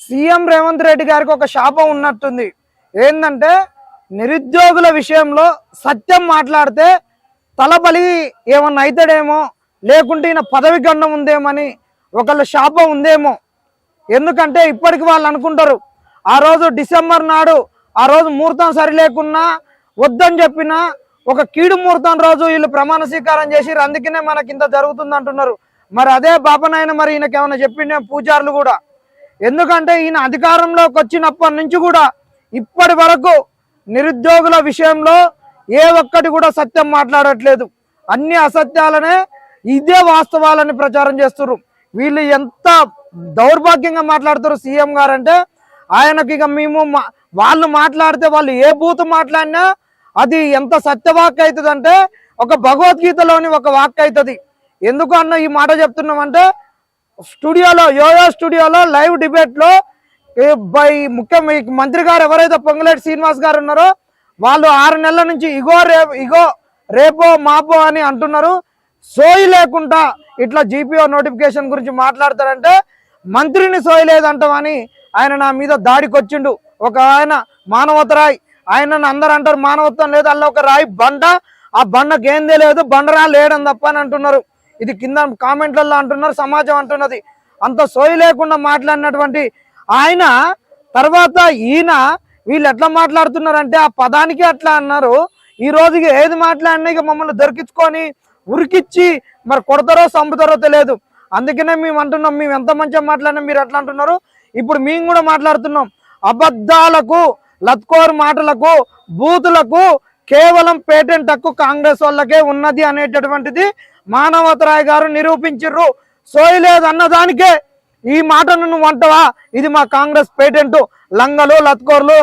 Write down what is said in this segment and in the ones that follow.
CM Revanth Reddy గారికి ఒక శాపం ఉన్నట్టుంది. ఏంటంటే నిరుద్యోగుల విషయంలో సత్యం మాట్లాడితే తలబలి ఏమన్నా అవుతాడేమో, లేకుంటే ఈయన పదవి గండం ఉందేమని ఒకళ్ళ శాపం ఉందేమో. ఎందుకంటే ఇప్పటికి వాళ్ళు అనుకుంటారు ఆ రోజు డిసెంబర్ నాడు ఆ రోజు ముహూర్తం సరి లేకున్నా వద్దని చెప్పినా ఒక కీడు ముహూర్తం రోజు వీళ్ళు ప్రమాణ స్వీకారం చేసి అందుకనే మనకి ఇంత జరుగుతుంది అంటున్నారు. మరి అదే బాపనాయన మరి ఈయనకి ఏమైనా చెప్పిండే పూజారులు కూడా. ఎందుకంటే ఈయన అధికారంలోకి వచ్చినప్పటి నుంచి కూడా ఇప్పటి వరకు నిరుద్యోగుల విషయంలో ఏ ఒక్కటి కూడా సత్యం మాట్లాడట్లేదు. అన్ని అసత్యాలనే ఇదే వాస్తవాలని ప్రచారం చేస్తున్నారు. వీళ్ళు ఎంత దౌర్భాగ్యంగా మాట్లాడుతారు సీఎం గారు అంటే, ఆయనకి ఇక మేము వాళ్ళు మాట్లాడితే వాళ్ళు ఏ బూతు మాట్లాడినా అది ఎంత సత్యవాక్ అవుతుంది అంటే ఒక భగవద్గీతలోని ఒక వాక్ అవుతుంది. ఎందుకు అన్న ఈ మాట చెప్తున్నామంటే, స్టూడియోలో యోయో స్టూడియోలో లైవ్ డిబేట్లో ముఖ్య మంత్రి గారు ఎవరైతే పొంగులేటి శ్రీనివాస్ గారు ఉన్నారో వాళ్ళు 6 నెలల నుంచి ఇగో రేపో మాపో అని అంటున్నారు. సోయి లేకుండా ఇట్లా జీపీఓ నోటిఫికేషన్ గురించి మాట్లాడతారంటే మంత్రిని సోయి లేదంటామని ఆయన నా మీద దాడికి వచ్చిండు. ఒక ఆయన మానవతరాయ్, ఆయన అందరు అంటారు మానవత్వం లేదు, అలా ఒక రాయి బండ, ఆ బండకి ఏందే లేదు, బండరా లేడని తప్ప అని అంటున్నారు. ఇది కింద కామెంట్లలో అంటున్నారు, సమాజం అంటున్నది. అంత సోయి లేకుండా మాట్లాడినటువంటి ఆయన తర్వాత ఈయన వీళ్ళు ఎట్లా మాట్లాడుతున్నారంటే ఆ పదానికి అట్లా అన్నారు. ఈ రోజుకి ఏది మాట్లాడినా ఇక మమ్మల్ని దొరికించుకొని ఉరికిచ్చి మరి కొడతారో చంపుతారో తెలియదు. అందుకనే మేము అంటున్నాం, మేము ఎంత మంచిగా మాట్లాడినా మీరు ఎట్లా అంటున్నారు. ఇప్పుడు మేము కూడా మాట్లాడుతున్నాం. అబద్ధాలకు, లత్కోర్ మాటలకు, బూతులకు కేవలం పేటెంట్ హక్కు కాంగ్రెస్ వాళ్ళకే ఉన్నది అనేటటువంటిది మానవతరాయ్ గారు నిరూపించారు. సోయి లేదు అన్నదానికే ఈ మాటను నువ్వు అంటవా, ఇది మా కాంగ్రెస్ పేటెంట్, లంగలు లత్కోర్లు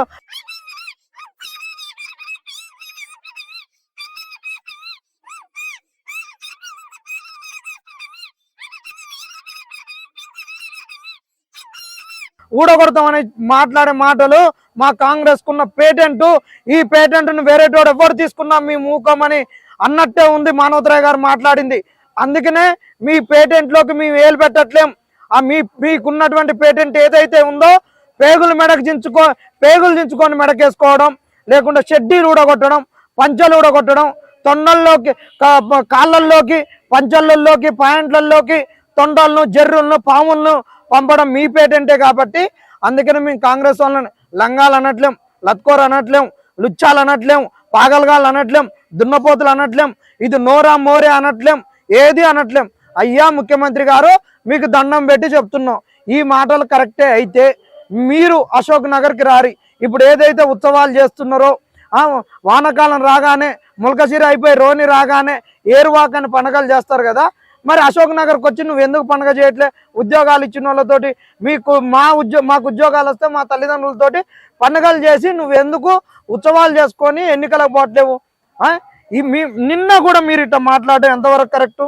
ఊడగొడతామని మాట్లాడే మాటలు మా కాంగ్రెస్ కున్న పేటెంట్, ఈ పేటెంట్ ను వేరేటోడు ఎవరు తీసుకున్నా మీ మూకమని అన్నట్టే ఉంది మానవతరాయ్ గారు మాట్లాడింది. అందుకనే మీ పేటెంట్ లోకి మేము వేలు పెట్టట్లేం. ఆ మీకున్నటువంటి పేటెంట్ ఏదైతే ఉందో పేగులు దించుకొని మెడకేసుకోవడం, లేకుంటే షెడ్డీలు ఊడగొట్టడం, పంచలు ఊడగొట్టడం, తొండల్లోకి కాళ్ళల్లోకి పంచలలోకి ప్యాంట్లలోకి తొండలను జర్రులను పాములను పంపడం మీ పేటెంటే. కాబట్టి అందుకని మేము కాంగ్రెస్ వాళ్ళని లంగాలు అనట్లేం, లత్కోర్ అనట్లేం, లుచ్చాలు అనట్లేం, పాగల్గాళ్ళు అనట్లేం, దున్నపోతులు అనట్లేం, ఇది నోరా మోరే అనట్లేం, ఏది అనట్లేం. అయ్యా ముఖ్యమంత్రి గారు మీకు దండం పెట్టి చెప్తున్నాం, ఈ మాటలు కరెక్టే అయితే మీరు అశోక్ నగర్కి రారి. ఇప్పుడు ఏదైతే ఉత్సవాలు చేస్తున్నారో వానకాలం రాగానే ముల్కసీర అయిపోయి రోని రాగానే ఏరువాక్ అని పండుగలు చేస్తారు కదా, మరి అశోక్ నగర్కి వచ్చి నువ్వు ఎందుకు పండుగ చేయట్లే? ఉద్యోగాలు ఇచ్చిన వాళ్ళతోటి మాకు ఉద్యోగాలు వస్తే మా తల్లిదండ్రులతోటి పండుగలు చేసి నువ్వు ఎందుకు ఉత్సవాలు చేసుకొని ఎన్నికలకు పోవట్లేవు? నిన్న కూడా మీరు ఇట్లా మాట్లాడడం ఎంతవరకు కరెక్ట్?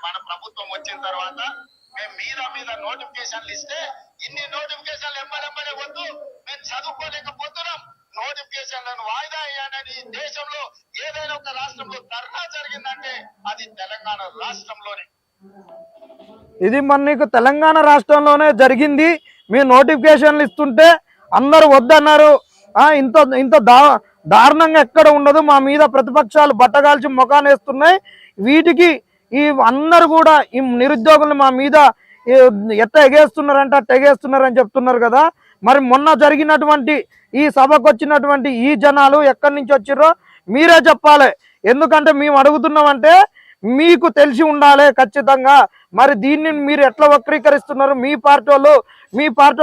మన ప్రభుత్వం వచ్చిన తర్వాత మేము మీద నోటిఫికేషన్లు ఇస్తే ఇన్ని నోటిఫికేషన్లు ఎమ్మడెమ్మడే వద్దు, మేము చదువుకోలేకపోతున్నాం, నోటిఫికేషన్లను వాయిదా వేయాలని దేశంలో ఏదైనా ఒక రాష్ట్రంలో ధర్నా జరిగిందంటే అది తెలంగాణ రాష్ట్రంలోనే. ఇది మన నీకు తెలంగాణ రాష్ట్రంలోనే జరిగింది. మీ నోటిఫికేషన్లు ఇస్తుంటే అందరూ వద్దన్నారు. ఇంత దారుణంగా ఎక్కడ ఉండదు. మా మీద ప్రతిపక్షాలు బట్టగాల్చి ముఖాన్ని వేస్తున్నాయి. వీటికి ఈ అందరు కూడా ఈ నిరుద్యోగులు మా మీద ఎట్ట ఎగేస్తున్నారంటే అట్ట ఎగేస్తున్నారని చెప్తున్నారు కదా. మరి మొన్న జరిగినటువంటి ఈ సభకు వచ్చినటువంటి ఈ జనాలు ఎక్కడి నుంచి వచ్చిర్రో మీరే చెప్పాలి. ఎందుకంటే మేము అడుగుతున్నామంటే మీకు తెలిసి ఉండాలి ఖచ్చితంగా. మరి దీన్ని మీరు ఎట్లా వక్రీకరిస్తున్నారు? మీ పార్టీ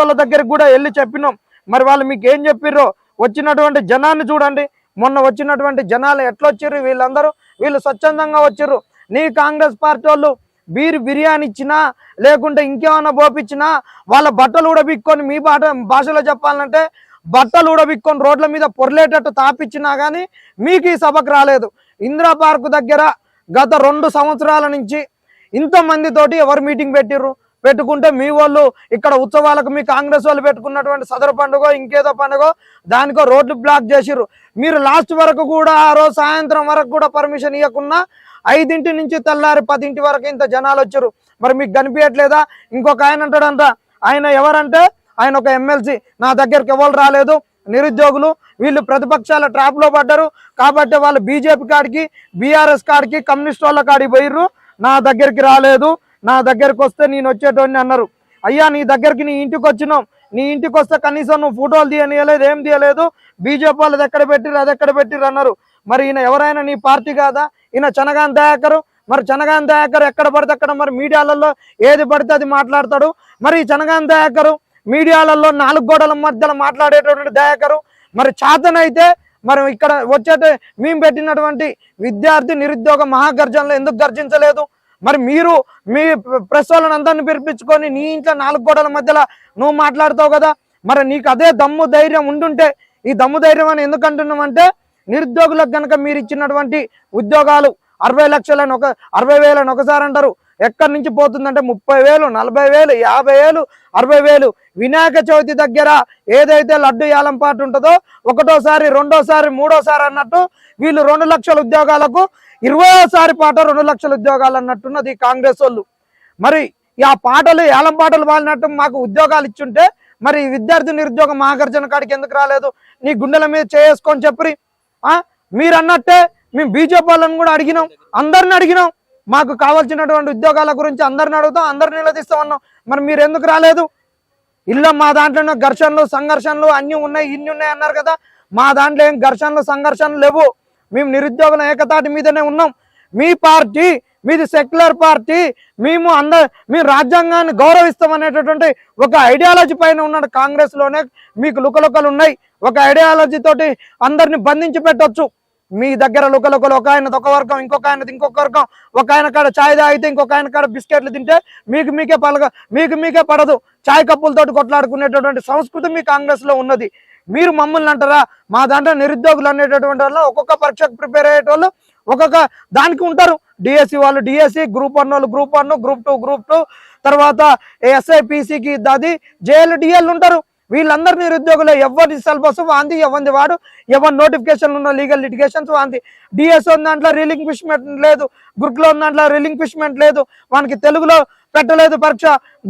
వాళ్ళ దగ్గరికి కూడా వెళ్ళి చెప్పినాం. మరి వాళ్ళు మీకు ఏం చెప్పిర్రో వచ్చినటువంటి జనాన్ని చూడండి. మొన్న వచ్చినటువంటి జనాలు ఎట్లా వచ్చిర్రు? వీళ్ళు స్వచ్ఛందంగా వచ్చిర్రు. నీ కాంగ్రెస్ పార్టీ వాళ్ళు బిర్యానీ ఇచ్చినా లేకుంటే ఇంకేమన్నా పోపిచ్చినా వాళ్ళ బట్టలు ఊడబిక్కొని, మీ భాషలో చెప్పాలంటే బట్టలు ఊడబిక్కొని రోడ్ల మీద పొరలేటట్టు తాపిచ్చినా కానీ మీకు ఈ సభకు రాలేదు. ఇందిరా పార్కు దగ్గర గత 2 సంవత్సరాల నుంచి ఇంతమందితోటి ఎవరు మీటింగ్ పెట్టుకుంటే మీ వాళ్ళు ఇక్కడ ఉత్సవాలకు మీ కాంగ్రెస్ వాళ్ళు పెట్టుకున్నటువంటి సదరు పండుగ ఇంకేదో పండుగ దానికో రోడ్లు బ్లాక్ చేసిర్రు. మీరు లాస్ట్ వరకు కూడా ఆ రోజు సాయంత్రం వరకు కూడా పర్మిషన్ ఇవ్వకుండా 5 నుంచి తెల్లారి 10 వరకు ఇంత జనాలు వచ్చారు. మరి మీకు కనిపించట్లేదా? ఇంకొక ఆయన అంటాడంట, ఆయన ఎవరంటే ఆయన ఒక ఎమ్మెల్సీ, నా దగ్గరికి ఎవరు రాలేదు, నిరుద్యోగులు వీళ్ళు ప్రతిపక్షాల ట్రాప్ లో పడ్డారు కాబట్టి వాళ్ళు బీజేపీ కాడికి బీఆర్ఎస్ కాడికి కమ్యూనిస్ట్ వాళ్ళ కాడికి పోయిర్రు, నా దగ్గరికి రాలేదు, నా దగ్గరికి వస్తే నేను వచ్చేటోని అన్నారు. అయ్యా నీ దగ్గరికి నీ ఇంటికి వచ్చినాం, నీ ఇంటికి వస్తే కనీసం నువ్వు ఫోటోలు తీయలేదు, ఏం తీయలేదు, బీజేపీ వాళ్ళది ఎక్కడ పెట్టిర్రు అది ఎక్కడ పెట్టిర్రు అన్నారు. మరి ఈయన ఎవరైనా నీ పార్టీ కాదా? ఈయన చనగాన్ దయాకరు. మరి చనగాన్ దయాకర్ ఎక్కడ పడితే అక్కడ మరి మీడియాలలో ఏది పడితే అది మాట్లాడతాడు. మరి ఈ చనగాన్ దయాకరు మీడియాలలో 4 గోడల మధ్యలో మాట్లాడేటటువంటి దయాకరు మరి చేతనైతే మరి ఇక్కడ వచ్చేట మేము పెట్టినటువంటి విద్యార్థి నిరుద్యోగ మహాగర్జనలో ఎందుకు గర్జించలేదు? మరి మీరు మీ ప్రెస్ వాళ్ళని అందరిని పిలిపించుకొని నీ ఇంట్లో 4 గోడల మధ్యలో నువ్వు మాట్లాడతావు కదా. మరి నీకు అదే దమ్ము ధైర్యం ఉండుంటే, ఈ దమ్ము ధైర్యం అని ఎందుకు అంటున్నామంటే నిరుద్యోగులకు కనుక మీరు ఇచ్చినటువంటి ఉద్యోగాలు 60 లక్షలని 60,000 అని ఒకసారి అంటారు, ఎక్కడి నుంచి పోతుందంటే 30,000, 40,000, 50,000, 60,000. వినాయక చవితి దగ్గర ఏదైతే లడ్డు యాలం పాట ఉంటుందో ఒకటోసారి, రెండోసారి, మూడోసారి అన్నట్టు వీళ్ళు 2 లక్షల ఉద్యోగాలకు 20వ పాట 2 లక్షల ఉద్యోగాలు అన్నట్టున్నది కాంగ్రెస్ వాళ్ళు. మరి ఆ పాటలు యాలం పాటలు పాడినట్టు మాకు ఉద్యోగాలు ఇచ్చుంటే మరి విద్యార్థి నిరుద్యోగ మహాగర్జన కాడికి ఎందుకు రాలేదు? నీ గుండెల మీద చేసుకొని చెప్పరి. మీరు అన్నట్టే మేము బీజేపీ వాళ్ళని కూడా అడిగినాం, అందరిని అడిగినాం, మాకు కావాల్సినటువంటి ఉద్యోగాల గురించి అందరిని అడుగుతాం, అందరిని నిలదీస్తామన్నాం. మరి మీరు ఎందుకు రాలేదు? ఇలా మా దాంట్లో ఘర్షణలు సంఘర్షణలు అన్ని ఉన్నాయి, ఇన్ని ఉన్నాయి అన్నారు కదా. మా దాంట్లో ఏం ఘర్షణలు సంఘర్షణలు లేవు. మేము నిరుద్యోగుల ఏకతాటి మీదనే ఉన్నాం. మీ పార్టీ మీది సెక్యులర్ పార్టీ, మేము రాజ్యాంగాన్ని గౌరవిస్తాం అనేటటువంటి ఒక ఐడియాలజీ పైన ఉన్నాడు. కాంగ్రెస్ లోనే మీకు లుకలుకలు ఉన్నాయి. ఒక ఐడియాలజీ తోటి అందరిని బంధించి పెట్టొచ్చు. మీ దగ్గర లుకలుకలు ఒక ఆయన ఒక వర్గం, ఇంకొక ఆయన ఇంకొక వర్గం, ఒక ఆయన కాడ ఛాయ్ తాగితే ఇంకొక ఆయన కాడ బిస్కెట్లు తింటే మీకే పడదు. ఛాయ్ కప్పులతోటి కొట్లాడుకునేటటువంటి సంస్కృతి మీ కాంగ్రెస్ లో ఉన్నది. మీరు మమ్మల్ని అంటారా? మా దాంట్లో నిరుద్యోగులు అనేటటువంటి వాళ్ళు ఒక్కొక్క పరీక్షకు ప్రిపేర్ అయ్యేటోళ్ళు ఒక్కొక్క దానికి ఉంటారు. డిఎస్సి వాళ్ళు డిఎస్సి, గ్రూప్ 1 వాళ్ళు గ్రూప్ 1, గ్రూప్ 2, తర్వాత ఎస్ఐపిసికి అది జేఎల్ డిఎల్ ఉంటారు. వీళ్ళందరూ నిరుద్యోగులే. ఎవరి సిలబస్ వాంది, ఎవరిది వాడు, ఎవరి నోటిఫికేషన్ ఉన్న లీగల్ లిటిగేషన్స్ వాంది. డిఎస్ ఉన్న దాంట్లో రిలింక్విష్మెంట్ లేదు, గ్రూప్ లో ఉన్న దాంట్లో రిలింక్విష్మెంట్ లేదు, వానికి తెలుగులో పెట్టలేదు పరీక్ష.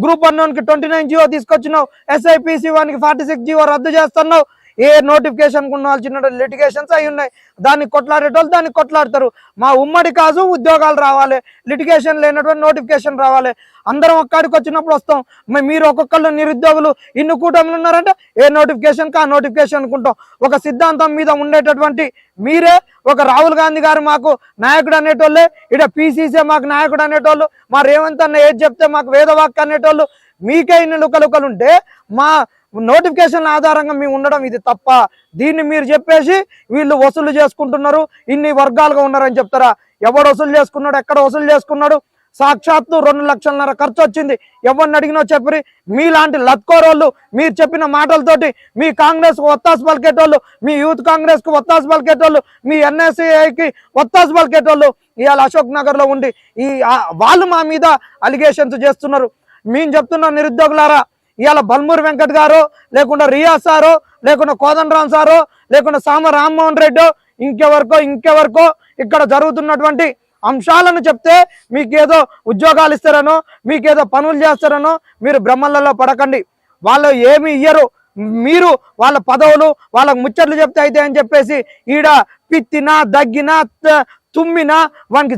గ్రూప్ 1 కి 29 జీవో తీసుకొచ్చినావు, ఎస్ఐపిసి వానికి 46 జీవో రద్దు చేస్తున్నావు. ఏ నోటిఫికేషన్ ఉండాల్సిన లిటిగేషన్స్ అయి ఉన్నాయి. దాన్ని కొట్లాడేటోళ్ళు దాన్ని కొట్లాడతారు. మా ఉమ్మడి కాజు ఉద్యోగాలు రావాలి, లిటిగేషన్ లేనటువంటి నోటిఫికేషన్ రావాలి. అందరం ఒక్కడికి వచ్చినప్పుడు వస్తాం. మీరు ఒక్కొక్కళ్ళు నిరుద్యోగులు ఇన్ని కూటమిలు ఉన్నారంటే ఏ నోటిఫికేషన్ ఆ నోటిఫికేషన్ అనుకుంటాం. ఒక సిద్ధాంతం మీద ఉండేటటువంటి మీరే ఒక రాహుల్ గాంధీ గారు మాకు నాయకుడు అనేటోళ్ళే, ఇక్కడ పిసిసి మాకు నాయకుడు అనేటోళ్ళు, మా రేవంత్ అన్న ఏది చెప్తే మాకు వేదవాక్ అనేటోళ్ళు. మీకే ఇన్ని లుకలుకలుంటే మా నోటిఫికేషన్ ఆధారంగా మేము ఉండడం ఇది తప్ప? దీన్ని మీరు చెప్పేసి వీళ్ళు వసూలు చేసుకుంటున్నారు, ఇన్ని వర్గాలుగా ఉన్నారని చెప్తారా? ఎవడు వసూలు చేసుకున్నాడు? ఎక్కడ వసూలు చేసుకున్నాడు? సాక్షాత్తు 2,5 లక్షల ఖర్చు వచ్చింది. ఎవరిని అడిగినో చెప్పరి. మీలాంటి లత్కోరోళ్ళు మీరు చెప్పిన మాటలతోటి మీ కాంగ్రెస్ కు ఒత్తాసు పలికేటోళ్ళు, మీ యూత్ కాంగ్రెస్ కు ఒత్తాసు పలికేటోళ్ళు, మీ ఎన్ఎస్ఐకి ఒత్తాసు పలికేటోళ్ళు ఇవాళ అశోక్ నగర్ లో ఉండి వాళ్ళు మా మీద అలిగేషన్స్ చేస్తున్నారు. మేము చెప్తున్నాం నిరుద్యోగులారా, ఇవాళ బల్మూరి వెంకట్ గారు, లేకుండా రియాజ్ సారో, లేకుండా కోదండరామ్ సారో, లేకుండా సామ రామ్మోహన్ రెడ్డో, ఇంకెవరికో ఇక్కడ జరుగుతున్నటువంటి అంశాలను చెప్తే మీకేదో ఉద్యోగాలు ఇస్తారనో, మీకేదో పనులు చేస్తారనో మీరు బ్రహ్మలలో పడకండి. వాళ్ళు ఏమి ఇయ్యరు. మీరు వాళ్ళ పదవులు వాళ్ళకు ముచ్చట్లు చెప్తే అయితే అని చెప్పేసి ఈడ పిత్తినా, దగ్గినా, తుమ్మినా, వానికి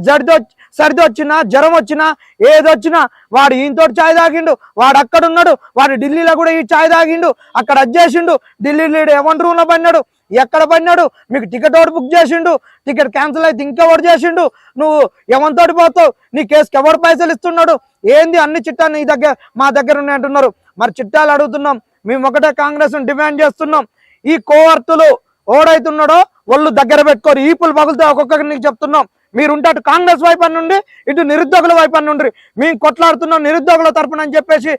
సరిదొచ్చినా, జ్వరం వచ్చినా, ఏదొచ్చినా వాడు ఈయనతోటి ఛాయ్ తాగిండు, వాడు అక్కడ ఉన్నాడు, వాడు ఢిల్లీలో కూడా ఈ ఛాయ్ తాగిండు, అక్కడ అజ్జేసిండు, ఢిల్లీలో ఎవరి రూమ్లో పడినాడు, ఎక్కడ పడినాడు, మీకు టికెట్ ఒకటి బుక్ చేసిండు, టికెట్ క్యాన్సిల్ అయితే ఇంకెవరు చేసిండు, నువ్వు ఎవరితోటి పోతావు, నీ కేసుకి ఎవరు పైసలు ఇస్తున్నాడు, ఏంది అన్ని చిట్టాలు నీ దగ్గర మా దగ్గర ఉన్నాయి అంటున్నారు. మరి చిట్టాలు అడుగుతున్నాం. మేము ఒకటే కాంగ్రెస్ డిమాండ్ చేస్తున్నాం. ఈ కోవర్తులు ఓడైతున్నాడో వాళ్ళు దగ్గర పెట్టుకోరు. ఈపులు పగులుతో ఒక్కొక్కరికి నీకు చెప్తున్నాం. మీరుంటే అటు కాంగ్రెస్ వైపు నుండి, ఇటు నిరుద్యోగుల వైపు నుండి మేము కొట్లాడుతున్నాం నిరుద్యోగుల తరపున అని చెప్పేసి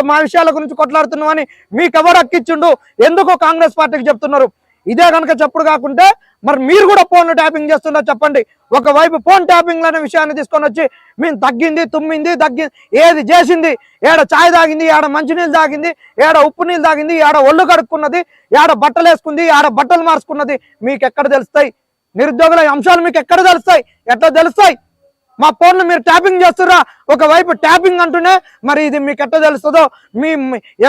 మా విషయాల గురించి కొట్లాడుతున్నామని మీకు ఎవరు హక్కిచ్చిండు? ఎందుకో కాంగ్రెస్ పార్టీకి చెప్తున్నారు. ఇదే కనుక చెప్పుడు కాకుంటే మరి మీరు కూడా ఫోన్లు ట్యాపింగ్ చేస్తున్నారు చెప్పండి. ఒకవైపు ఫోన్ ట్యాపింగ్ అనే విషయాన్ని తీసుకొని వచ్చి మేము తగ్గింది, తుమ్మింది, ఏది చేసింది, ఏడ ఛాయ్ తాగింది, ఏడ మంచినీళ్ళు తాగింది, ఏడ ఉప్పు నీళ్ళు తాగింది, ఏడ ఒళ్ళు కడుక్కున్నది, ఏడ బట్టలు వేసుకుంది, ఏడ బట్టలు మార్చుకున్నది మీకు ఎక్కడ తెలుస్తాయి? నిరుద్యోగుల అంశాలు మీకు ఎక్కడ తెలుస్తాయి? ఎట్లా తెలుస్తాయి? మా ఫోన్లు మీరు ట్యాపింగ్ చేస్తురా, ఒకవైపు ట్యాపింగ్ అంటూనే మరి ఇది మీకు ఎట్ట తెలుస్తుందో మీ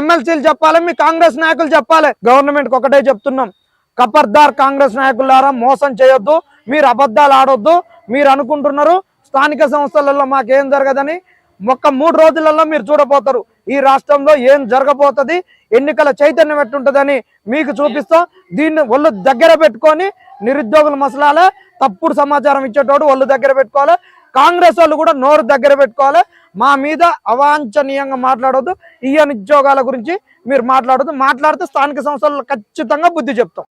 ఎమ్మెల్సీలు చెప్పాలి, మీ కాంగ్రెస్ నాయకులు చెప్పాలి. గవర్నమెంట్కి ఒకటే చెప్తున్నాం, ఖబర్దార్ కాంగ్రెస్ నాయకులారా, మోసం చేయొద్దు, మీరు అబద్ధాలు ఆడొద్దు. మీరు అనుకుంటున్నారు స్థానిక సంస్థలలో మాకేం జరగదని, ఒక్క 3 రోజులలో మీరు చూడబోతారు ఈ రాష్ట్రంలో ఏం జరగబోతుంది, ఎన్నికల చైతన్యం ఎట్టుంటుందని మీకు చూపిస్తాం. దీన్ని ఒళ్ళు దగ్గర పెట్టుకొని నిరుద్యోగుల మసలాలే, తప్పుడు సమాచారం ఇచ్చేటోడు ఒళ్ళు దగ్గర పెట్టుకోవాలి. కాంగ్రెస్ వాళ్ళు కూడా నోరు దగ్గర పెట్టుకోవాలి. మా మీద అవాంఛనీయంగా మాట్లాడొద్దు, ఈ నిరుద్యోగాల గురించి మీరు మాట్లాడొద్దు. మాట్లాడితే స్థానిక సంస్థల్లో ఖచ్చితంగా బుద్ధి చెప్తాం.